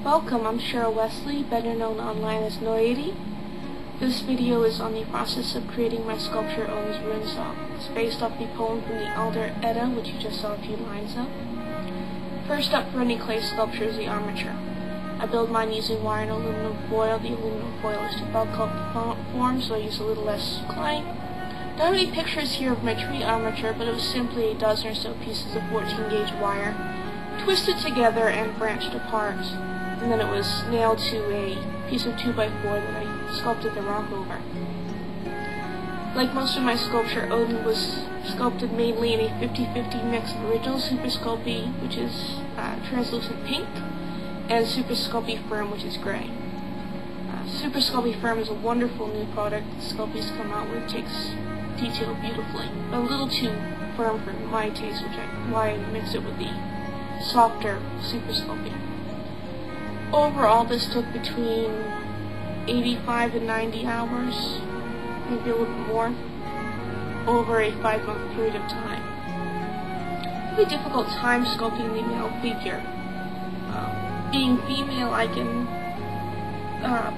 Welcome, I'm Cheryl Wesley, better known online as Noedi. This video is on the process of creating my sculpture Odin's Runesong. It's based off the poem from the Elder Edda, which you just saw a few lines of. First up for any clay sculpture is the armature. I build mine using wire and aluminum foil. The aluminum foil is to bulk up the form, so I use a little less clay. Don't have any pictures here of my tree armature, but it was simply a dozen or so pieces of 14-gauge wire, twisted together and branched apart, and then it was nailed to a piece of 2x4 that I sculpted the rock over. Like most of my sculpture, Odin was sculpted mainly in a 50-50 mix of original Super Sculpey, which is translucent pink, and Super Sculpey Firm, which is gray. Super Sculpey Firm is a wonderful new product that Sculpey's come out with. It takes detail beautifully, but a little too firm for my taste, which why I mix it with the softer Super Sculpey. Overall, this took between 85 and 90 hours, maybe a little bit more, over a 5-month period of time. Really difficult time sculpting the male figure. Being female, I can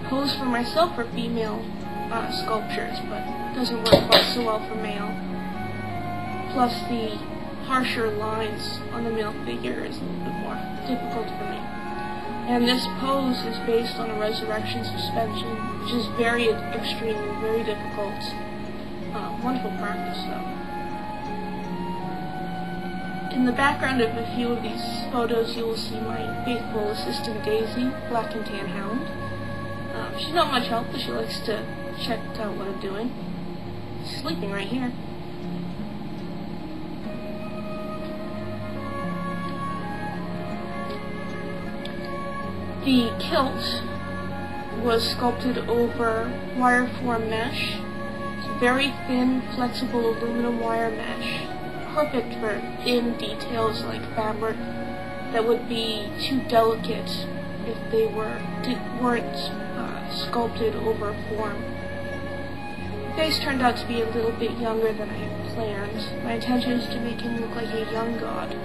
pose for myself for female sculptures, but it doesn't work quite so well for male. Plus, the harsher lines on the male figure is a little bit more difficult for me. And this pose is based on a resurrection suspension, which is very extreme and very difficult. Wonderful practice, though. In the background of a few of these photos, you will see my faithful assistant Daisy, black and tan hound. She's not much help, but she likes to check out what I'm doing. She's sleeping right here. The kilt was sculpted over wire form mesh. It's very thin, flexible aluminum wire mesh, perfect for thin details like fabric that would be too delicate if they weren't sculpted over form. The face turned out to be a little bit younger than I had planned. My intention is to make him look like a young god,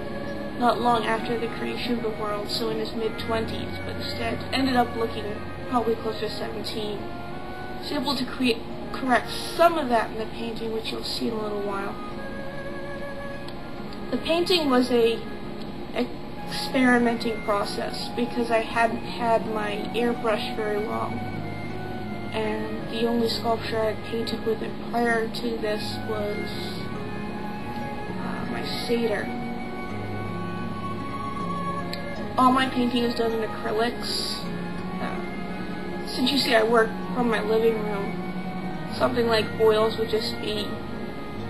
not long after the creation of the world, so in his mid-20s, but instead ended up looking probably closer to 17. I was able to correct some of that in the painting, which you'll see in a little while. The painting was a experimenting process because I hadn't had my airbrush very long, and the only sculpture I had painted with it prior to this was my satyr. All my painting is done in acrylics. Since you see I work from my living room, something like oils would just be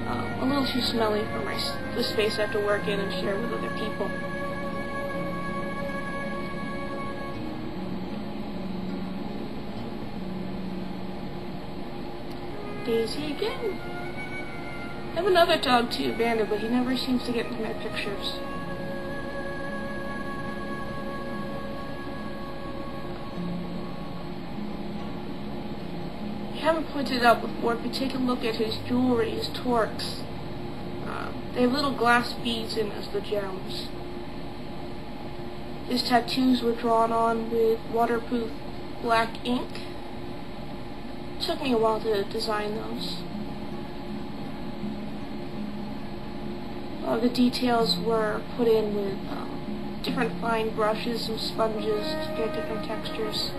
a little too smelly for the space I have to work in and share with other people. Daisy again. I have another dog too, Bandit, but he never seems to get into my pictures. I haven't pointed it out before, but take a look at his jewelry, his torques. They have little glass beads in as the gems. His tattoos were drawn on with waterproof black ink. It took me a while to design those. The details were put in with different fine brushes and sponges to get different textures.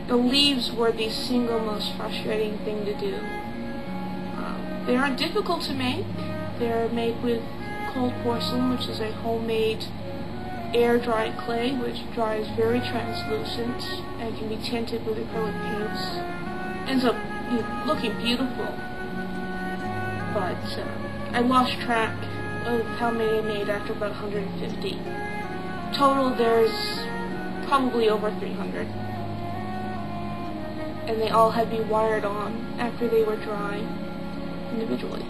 The leaves were the single most frustrating thing to do. They aren't difficult to make. They're made with cold porcelain, which is a homemade air-dried clay, which dries very translucent and can be tinted with acrylic paints. Ends up looking beautiful. But I lost track of how many I made after about 150. Total, there's probably over 300. And they all had to be wired on after they were dry individually.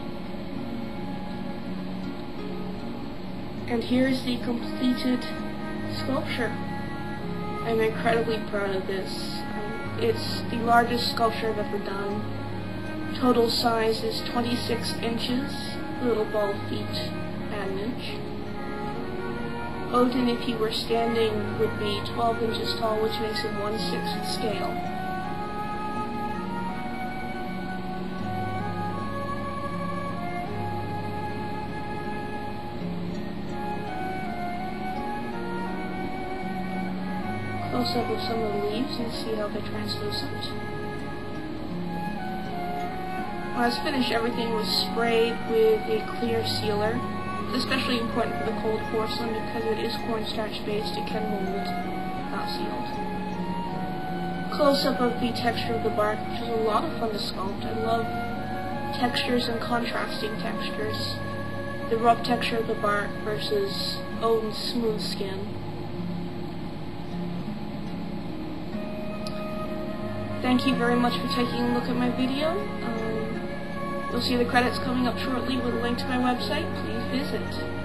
And here's the completed sculpture. I'm incredibly proud of this. It's the largest sculpture I've ever done. Total size is 26 inches, a little 12 feet and an inch. Odin, if he were standing, would be 12 inches tall, which makes him 1/6 scale. Close up of some of the leaves and see how they're translucent. When I was finished, everything was sprayed with a clear sealer. It's especially important for the cold porcelain because it is cornstarch based, it can mold, not sealed. Close up of the texture of the bark, which is a lot of fun to sculpt. I love textures and contrasting textures. The rough texture of the bark versus Odin's smooth skin. Thank you very much for taking a look at my video. You'll see the credits coming up shortly with a link to my website. Please visit.